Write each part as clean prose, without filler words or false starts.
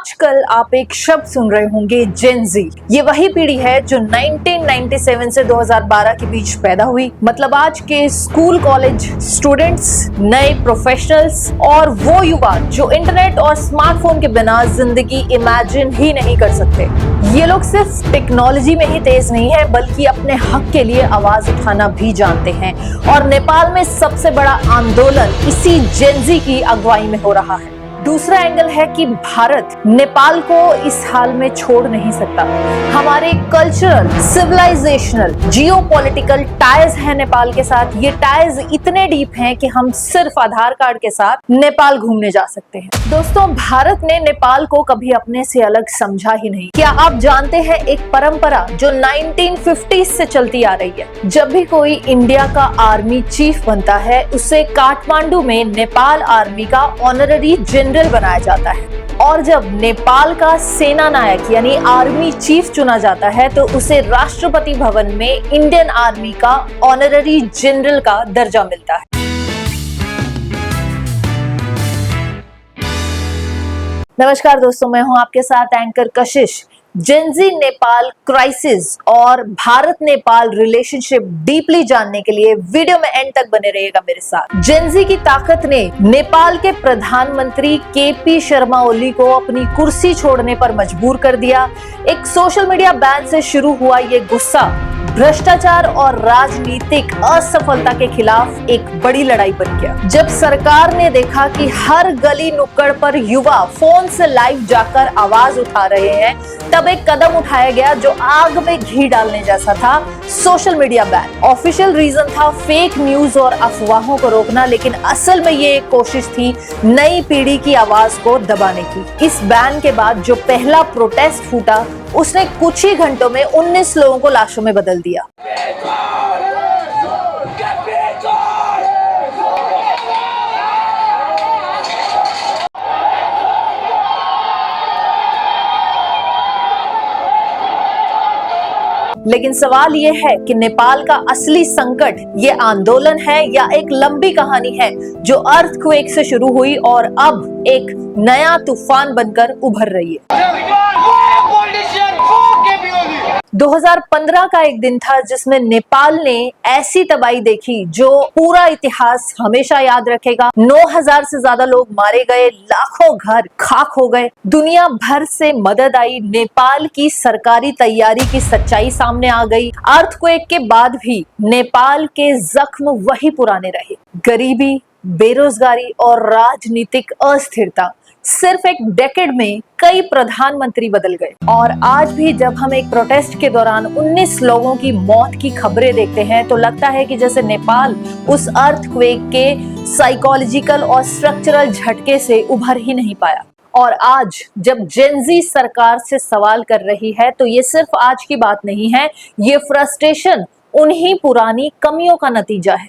आजकल आप एक शब्द सुन रहे होंगे, जेन जी। ये वही पीढ़ी है जो 1997 से 2012 के बीच पैदा हुई। मतलब आज के स्कूल कॉलेज स्टूडेंट्स, नए प्रोफेशनल्स और वो युवा जो इंटरनेट और स्मार्टफोन के बिना जिंदगी इमेजिन ही नहीं कर सकते। ये लोग सिर्फ टेक्नोलॉजी में ही तेज नहीं है, बल्कि अपने हक के लिए आवाज उठाना भी जानते हैं। और नेपाल में सबसे बड़ा आंदोलन इसी जेन जी की अगुवाई में हो रहा है। दूसरा एंगल है कि भारत नेपाल को इस हाल में छोड़ नहीं सकता। हमारे कल्चरल, सिविलाइजेशनल, जियोपॉलिटिकल टाइज है नेपाल के साथ। ये टाइज इतने डीप हैं कि हम सिर्फ आधार कार्ड के साथ नेपाल घूमने जा सकते हैं। दोस्तों, भारत ने नेपाल को कभी अपने से अलग समझा ही नहीं। क्या आप जानते हैं एक परंपरा जो 1950s से चलती आ रही है? जब भी कोई इंडिया का आर्मी चीफ बनता है, उसे काठमांडू में नेपाल आर्मी का ऑनररी जनरल बनाया जाता है। और जब नेपाल का सेना नायक यानी आर्मी चीफ चुना जाता है, तो उसे राष्ट्रपति भवन में इंडियन आर्मी का ऑनररी जनरल का दर्जा मिलता है। नमस्कार दोस्तों, मैं हूं आपके साथ एंकर कशिश। जेन जी नेपाल क्राइसिस और भारत नेपाल रिलेशनशिप डीपली जानने के लिए वीडियो में एंड तक बने रहिएगा मेरे साथ। जेन जी की ताकत ने नेपाल के प्रधानमंत्री केपी शर्मा ओली को अपनी कुर्सी छोड़ने पर मजबूर कर दिया। एक सोशल मीडिया बैन से शुरू हुआ ये गुस्सा भ्रष्टाचार और राजनीतिक असफलता के खिलाफ एक बड़ी लड़ाई बन गया। जब सरकार ने देखा कि हर गली नुक्कड़ पर युवा फोन से लाइव जाकर आवाज उठा रहे हैं, तब एक कदम उठाया गया जो आग में घी डालने जैसा था, social media ban. Official reason था फेक न्यूज और अफवाहों को रोकना, लेकिन असल में ये एक कोशिश थी नई पीढ़ी की आवाज को दबाने की। इस बैन के बाद जो पहला प्रोटेस्ट फूटा, उसने कुछ ही घंटों में 19 लोगों को लाशों में बदल दिया। लेकिन सवाल यह है कि नेपाल का असली संकट ये आंदोलन है या एक लंबी कहानी है जो अर्थक्वेक से शुरू हुई और अब एक नया तूफान बनकर उभर रही है। 2015 का एक दिन था जिसमें नेपाल ने ऐसी तबाही देखी जो पूरा इतिहास हमेशा याद रखेगा। 9000 से ज्यादा लोग मारे गए, लाखों घर खाक हो गए, दुनिया भर से मदद आई, नेपाल की सरकारी तैयारी की सच्चाई सामने आ गई। अर्थक्वेक के बाद भी नेपाल के जख्म वही पुराने रहे। गरीबी, बेरोजगारी और राजनीतिक अस्थिरता। सिर्फ एक डेकेड में कई प्रधानमंत्री बदल गए। और आज भी जब हम एक प्रोटेस्ट के दौरान 19 लोगों की मौत की खबरें देखते हैं, तो लगता है कि जैसे नेपाल उस अर्थक्वेक के साइकोलॉजिकल और स्ट्रक्चरल झटके से उभर ही नहीं पाया। और आज जब जेन जी सरकार से सवाल कर रही है, तो ये सिर्फ आज की बात नहीं है, ये फ्रस्ट्रेशन उन्हीं पुरानी कमियों का नतीजा है।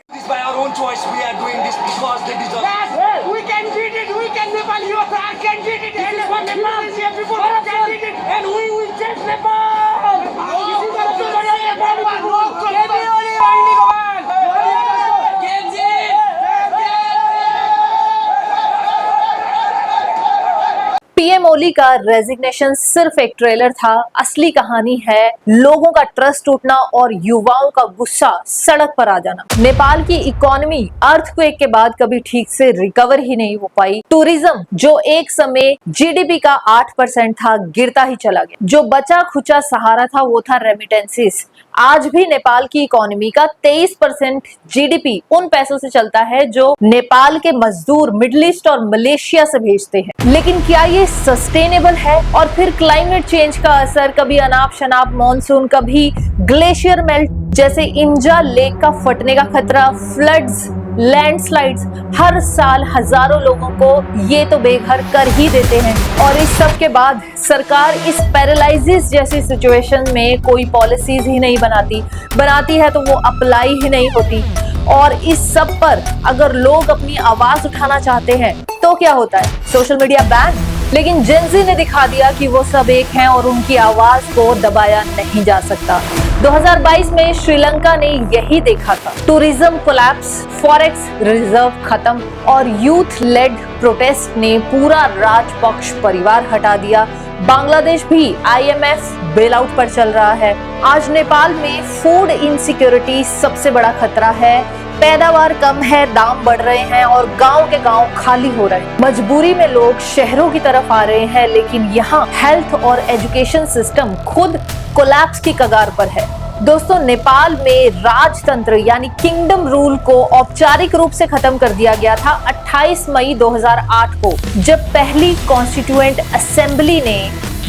पीएम ओली का रेजिग्नेशन सिर्फ एक ट्रेलर था। असली कहानी है लोगों का ट्रस्ट टूटना और युवाओं का गुस्सा सड़क पर आ जाना। नेपाल की इकोनॉमी अर्थक्वेक के बाद कभी ठीक से रिकवर ही नहीं हो पाई। टूरिज्म जो एक समय जीडीपी का 8% था, गिरता ही चला गया। जो बचा खुचा सहारा था वो था रेमिटेंसेस। आज भी नेपाल की इकोनॉमी का 23% जीडीपी उन पैसों से चलता है जो नेपाल के मजदूर मिडिल ईस्ट और मलेशिया से भेजते हैं। लेकिन क्या ये सस्टेनेबल है? और फिर क्लाइमेट चेंज का असर, कभी अनाप शनाप मॉनसून, कभी ग्लेशियर मेल्ट जैसे इंजा लेक का फटने का खतरा, फ्लड्स, लैंडस्लाइड्स, हर साल हजारों लोगों को ये तो बेघर कर ही देते हैं। और इस सब के बाद सरकार इस पैरालिसिस जैसी सिचुएशन में कोई पॉलिसीज ही नहीं बनाती है तो वो अप्लाई ही नहीं होती। और इस सब पर अगर लोग अपनी आवाज उठाना चाहते हैं तो क्या होता है? सोशल मीडिया बैन, लेकिन जेनजी ने दिखा दिया कि वो सब एक हैं और उनकी आवाज को दबाया नहीं जा सकता। 2022 में श्रीलंका ने यही देखा था। टूरिज्म कोलैप्स, फॉरेक्स रिजर्व खत्म और यूथ लेड प्रोटेस्ट ने पूरा राजपक्ष परिवार हटा दिया। बांग्लादेश भी IMF बेल आउट पर चल रहा है। आज नेपाल में फूड इनसिक्योरिटी सबसे बड़ा खतरा है। पैदावार कम है, दाम बढ़ रहे हैं और गांव के गांव खाली हो रहे हैं। मजबूरी में लोग शहरों की तरफ आ रहे हैं, लेकिन यहाँ हेल्थ और एजुकेशन सिस्टम खुद कोलैप्स की कगार पर है। दोस्तों, नेपाल में राजतंत्र यानी किंगडम रूल को औपचारिक रूप से खत्म कर दिया गया था 28 मई 2008 को, जब पहली कॉन्स्टिट्यूएंट असेंबली ने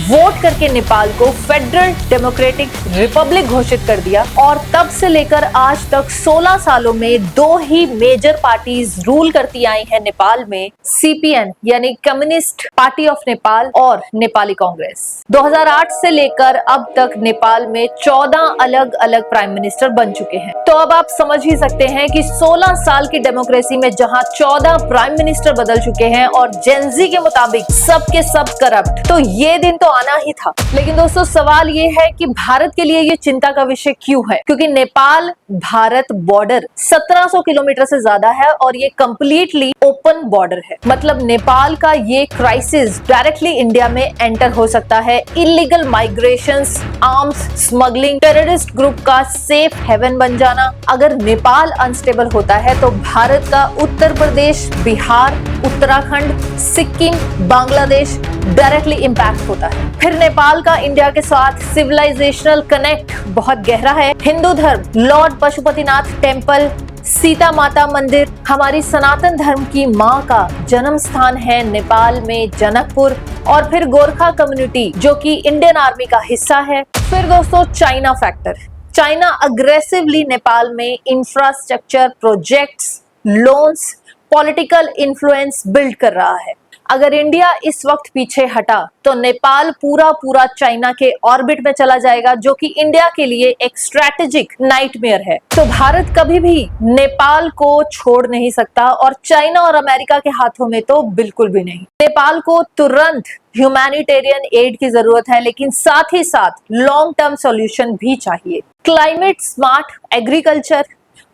वोट करके नेपाल को फेडरल डेमोक्रेटिक रिपब्लिक घोषित कर दिया। और तब से लेकर आज तक 16 सालों में 2 ही मेजर पार्टीज रूल करती आई हैं नेपाल में, CPN यानी कम्युनिस्ट पार्टी ऑफ नेपाल और नेपाली कांग्रेस। 2008 से लेकर अब तक नेपाल में 14 अलग अलग प्राइम मिनिस्टर बन चुके हैं। तो अब आप समझ ही सकते हैं कि 16 साल की डेमोक्रेसी में जहां 14 प्राइम मिनिस्टर बदल चुके हैं और जेनजी के मुताबिक सब के सब करप्ट, तो ये दिन तो आना ही था। लेकिन दोस्तों, सवाल ये है कि भारत के लिए ये चिंता का विषय क्यों है? क्योंकि नेपाल भारत बॉर्डर 1700 किलोमीटर से ज्यादा है और ये कंप्लीटली ओपन बॉर्डर है। मतलब नेपाल का ये क्राइसिस डायरेक्टली इंडिया में एंटर हो सकता है। Illegal migrations, arms smuggling, terrorist group का सेफ हेवन बन जाना। अगर नेपाल अनस्टेबल होता है तो भारत का उत्तर प्रदेश, बिहार, उत्तराखंड, सिक्किम, बांग्लादेश डायरेक्टली इम्पैक्ट होता है। फिर नेपाल का इंडिया के साथ सिविलाइजेशनल कनेक्ट बहुत गहरा है। हिंदू धर्म, लॉर्ड पशुपतिनाथ टेम्पल, सीता माता मंदिर, हमारी सनातन धर्म की मां का जन्म स्थान है नेपाल में जनकपुर। और फिर गोरखा कम्युनिटी जो कि इंडियन आर्मी का हिस्सा है। फिर दोस्तों, China factor. China aggressively Nepal में infrastructure projects, loans, political influence build कर रहा है। अगर इंडिया इस वक्त पीछे हटा तो नेपाल पूरा चाइना के ऑर्बिट में चला जाएगा, जो कि इंडिया के लिए एक स्ट्रैटेजिक नाइटमेयर है। तो भारत कभी भी नेपाल को छोड़ नहीं सकता और चाइना और अमेरिका के हाथों में तो बिल्कुल भी नहीं। नेपाल को तुरंत ह्यूमैनिटेरियन एड की जरूरत है, लेकिन साथ ही साथ लॉन्ग टर्म सॉल्यूशन भी चाहिए। क्लाइमेट स्मार्ट एग्रीकल्चर,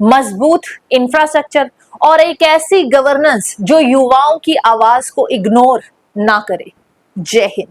मजबूत इंफ्रास्ट्रक्चर और एक ऐसी गवर्नेंस जो युवाओं की आवाज को इग्नोर ना करे। जय हिंद।